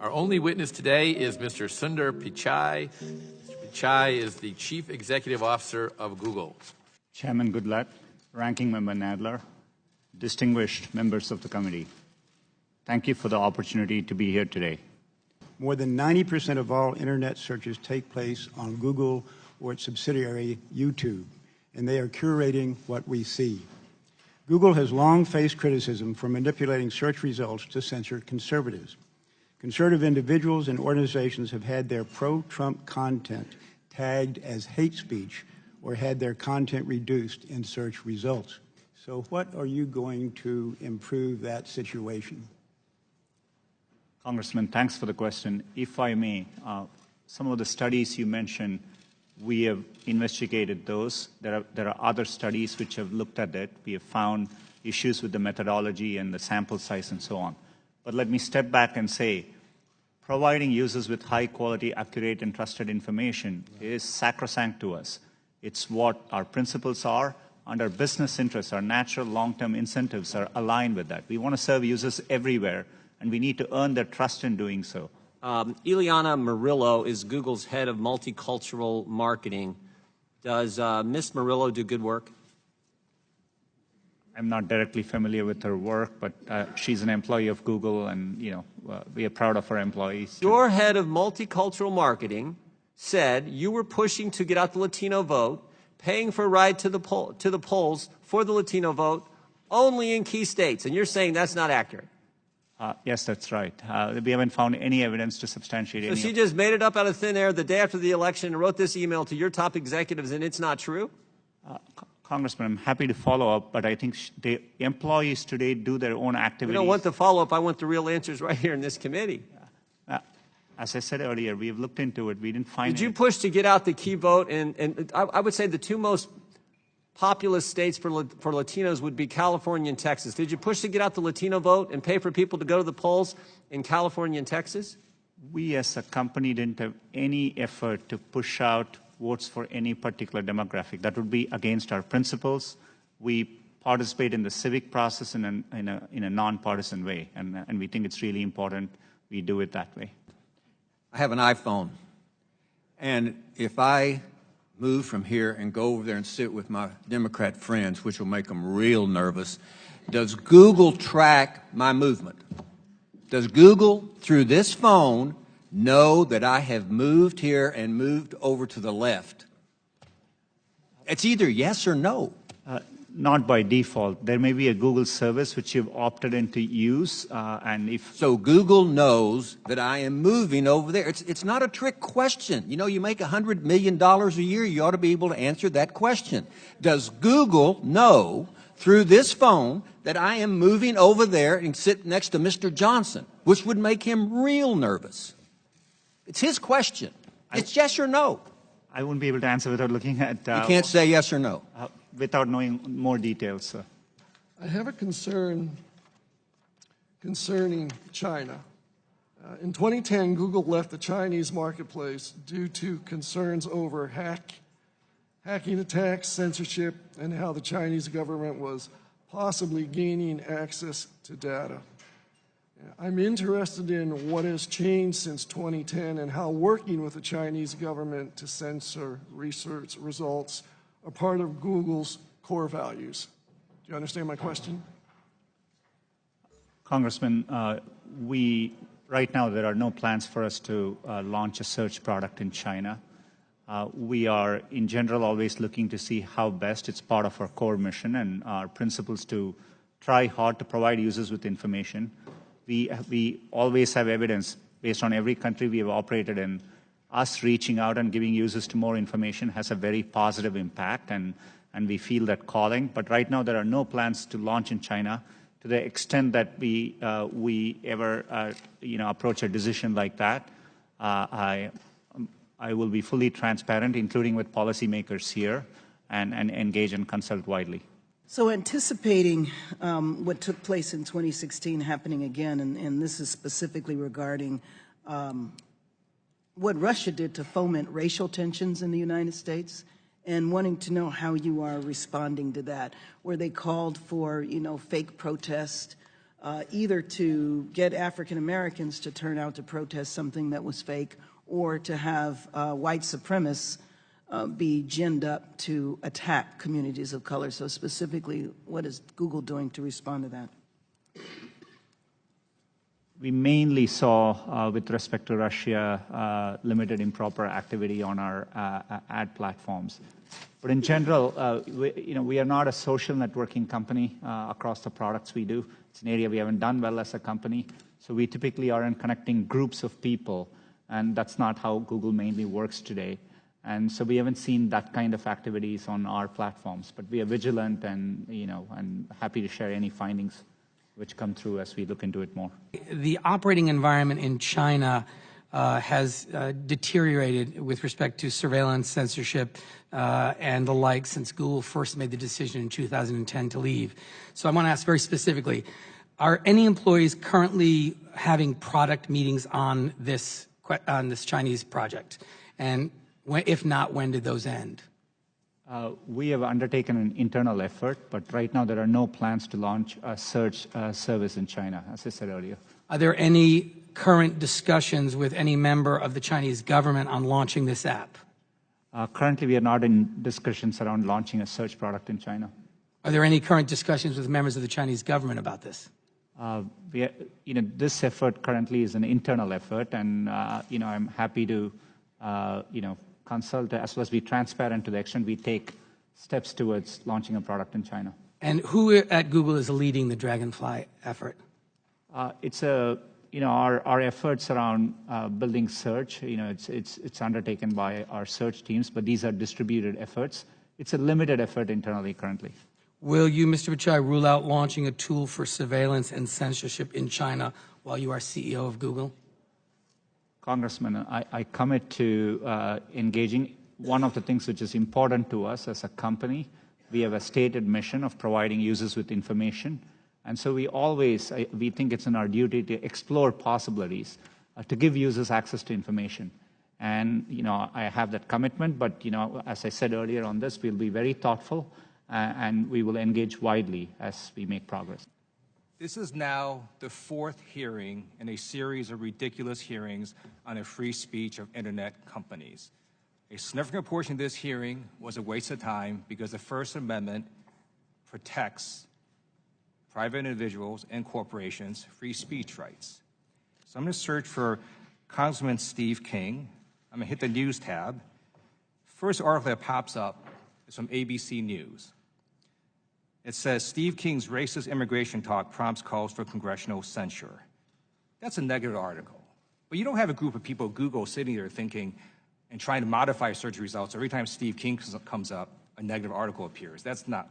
Our only witness today is Mr. Sundar Pichai. Mr. Pichai is the Chief Executive Officer of Google. Chairman Goodlatte, Ranking Member Nadler, distinguished members of the committee, thank you for the opportunity to be here today. More than 90% of all internet searches take place on Google or its subsidiary YouTube, and they are curating what we see. Google has long faced criticism for manipulating search results to censor conservatives. Conservative individuals and organizations have had their pro-Trump content tagged as hate speech or had their content reduced in search results. So what are you going to improve that situation? Congressman, thanks for the question. If I may, some of the studies you mentioned, we have investigated those. There are other studies which have looked at it. We have found issues with the methodology and the sample size and so on. But let me step back and say, providing users with high-quality, accurate, and trusted information is sacrosanct to us. It's what our principles are, and our business interests, our natural long-term incentives are aligned with that. We want to serve users everywhere, and we need to earn their trust in doing so. Ileana Murillo is Google's head of multicultural marketing. Does Ms. Murillo do good work? I'm not directly familiar with her work, but she's an employee of Google, and we are proud of our employees. Your head of multicultural marketing said you were pushing to get out the Latino vote, paying for a ride to the polls for the Latino vote only in key states, and you're saying that's not accurate. Yes, that's right. We haven't found any evidence to substantiate any. So she just made it up out of thin air the day after the election and wrote this email to your top executives, and it's not true? Congressman, I'm happy to follow up, but I think the employees today do their own activities. We don't want the follow-up. I want the real answers right here in this committee. As I said earlier, we have looked into it. We didn't find. Did you push to get out the key vote? And I would say the two most populous states for Latinos would be California and Texas. Did you push to get out the Latino vote and pay for people to go to the polls in California and Texas? We as a company didn't have any effort to push out votes for any particular demographic. That would be against our principles. We participate in the civic process in a nonpartisan way, and we think it's really important we do it that way. I have an iPhone, and if I move from here and go over there and sit with my Democrat friends, which will make them real nervous, does Google track my movement? Does Google, through this phone, know that I have moved here and moved over to the left? It's either yes or no. Not by default. There may be a Google service which you've opted into use, and if so, Google knows that I am moving over there. It's not a trick question. You know, you make $100 million a year. You ought to be able to answer that question. Does Google know through this phone that I am moving over there and sit next to Mr. Johnson, which would make him real nervous? It's his question. It's yes or no. I wouldn't be able to answer without looking at. You can't say yes or no. Without knowing more details, sir. I have a concern concerning China. In 2010, Google left the Chinese marketplace due to concerns over hacking attacks, censorship, and how the Chinese government was possibly gaining access to data. I'm interested in what has changed since 2010 and how working with the Chinese government to censor research results are part of Google's core values. Do you understand my question? Congressman, right now there are no plans for us to launch a search product in China. We are, in general, always looking to see how best. It's part of our core mission and our principles to try hard to provide users with information. We always have evidence based on every country we have operated in. Us reaching out and giving users to more information has a very positive impact, and we feel that calling. But right now, there are no plans to launch in China. To the extent that we ever approach a decision like that, I will be fully transparent, including with policymakers here, and engage and consult widely. So anticipating what took place in 2016 happening again, and this is specifically regarding what Russia did to foment racial tensions in the United States, and wanting to know how you are responding to that, where they called for, fake protest, either to get African Americans to turn out to protest something that was fake, or to have white supremacists be ginned up to attack communities of color. So specifically, what is Google doing to respond to that? We mainly saw, with respect to Russia, limited improper activity on our ad platforms. But in general, we are not a social networking company across the products we do. It's an area we haven't done well as a company. So we typically aren't connecting groups of people, and that's not how Google mainly works today. And so we haven't seen that kind of activities on our platforms. But we are vigilant and, and happy to share any findings which come through as we look into it more. The operating environment in China has deteriorated with respect to surveillance, censorship, and the like since Google first made the decision in 2010 to leave. So I want to ask very specifically, are any employees currently having product meetings on this Chinese project? And if not, when did those end? We have undertaken an internal effort, but right now there are no plans to launch a search service in China, as I said earlier. Are there any current discussions with any member of the Chinese government on launching this app? Currently, we are not in discussions around launching a search product in China. Are there any current discussions with members of the Chinese government about this? This effort currently is an internal effort, and I'm happy to consult as well as be transparent to the extent we take steps towards launching a product in China. And who at Google is leading the Dragonfly effort? It's our efforts around building search. It's undertaken by our search teams, but these are distributed efforts. It's a limited effort internally currently. Will you, Mr. Pichai, rule out launching a tool for surveillance and censorship in China while you are CEO of Google? Congressman, I commit to engaging. One of the things which is important to us as a company, we have a stated mission of providing users with information. And so we think it's in our duty to explore possibilities, to give users access to information. And, I have that commitment, but, as I said earlier on this, we'll be very thoughtful and we will engage widely as we make progress. This is now the fourth hearing in a series of ridiculous hearings on the free speech of internet companies. A significant portion of this hearing was a waste of time because the First Amendment protects private individuals and corporations' free speech rights. So I'm going to search for Congressman Steve King. I'm going to hit the News tab. First article that pops up is from ABC News. It says, Steve King's racist immigration talk prompts calls for congressional censure. That's a negative article. But you don't have a group of people at Google sitting there thinking and trying to modify search results. Every time Steve King comes up, a negative article appears. That's not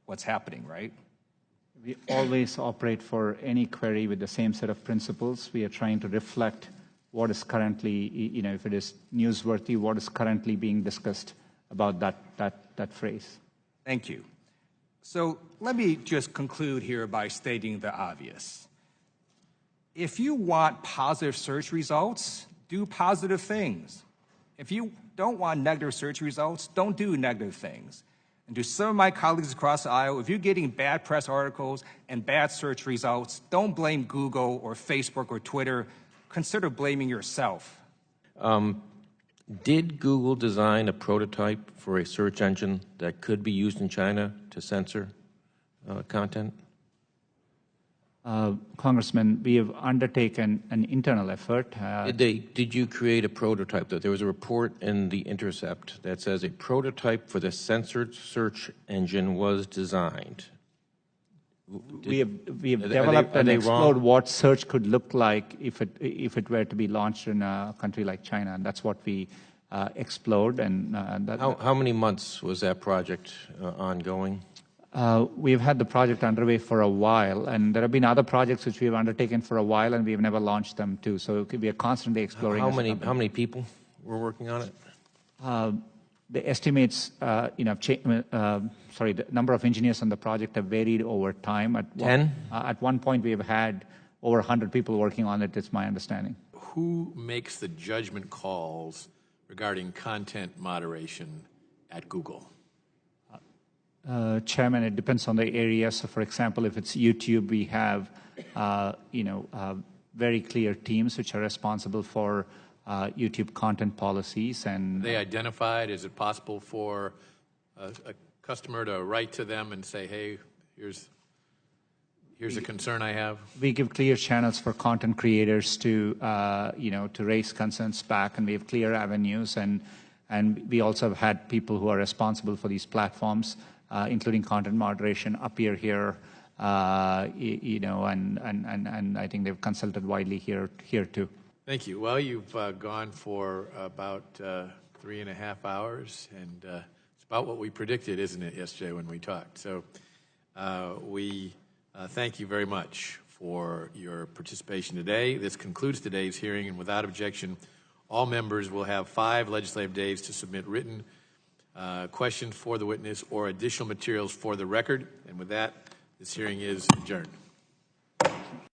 what's happening, right? We always operate for any query with the same set of principles. We are trying to reflect what is currently, if it is newsworthy, what is currently being discussed about that phrase. Thank you. So let me just conclude here by stating the obvious. If you want positive search results, do positive things. If you don't want negative search results, don't do negative things. And to some of my colleagues across the aisle, if you're getting bad press articles and bad search results, don't blame Google or Facebook or Twitter. Consider blaming yourself. Did Google design a prototype for a search engine that could be used in China to censor content? Congressman, we have undertaken an internal effort. Did you create a prototype? There was a report in The Intercept that says a prototype for the censored search engine was designed. We have developed and explored what search could look like if it were to be launched in a country like China, and that's what we explored. And how many months was that project ongoing? We've had the project underway for a while, and there have been other projects which we have undertaken for a while, and we've never launched them too. So we are constantly exploring. How many people were working on it? The estimates, the number of engineers on the project have varied over time. At one point, we have had over 100 people working on it, it's my understanding. Who makes the judgment calls regarding content moderation at Google? Chairman, it depends on the area. So, for example, if it's YouTube, we have, very clear teams which are responsible for YouTube content policies. And they identified. Is it possible for a customer to write to them and say, "Hey, here's a concern I have"? We give clear channels for content creators to, to raise concerns back, and we have clear avenues. And we also have had people who are responsible for these platforms, including content moderation, appear here, and I think they've consulted widely here too. Thank you. Well, you've gone for about 3.5 hours, and it's about what we predicted, isn't it, yesterday when we talked? So we thank you very much for your participation today. This concludes today's hearing, and without objection, all members will have 5 legislative days to submit written questions for the witness or additional materials for the record. And with that, this hearing is adjourned.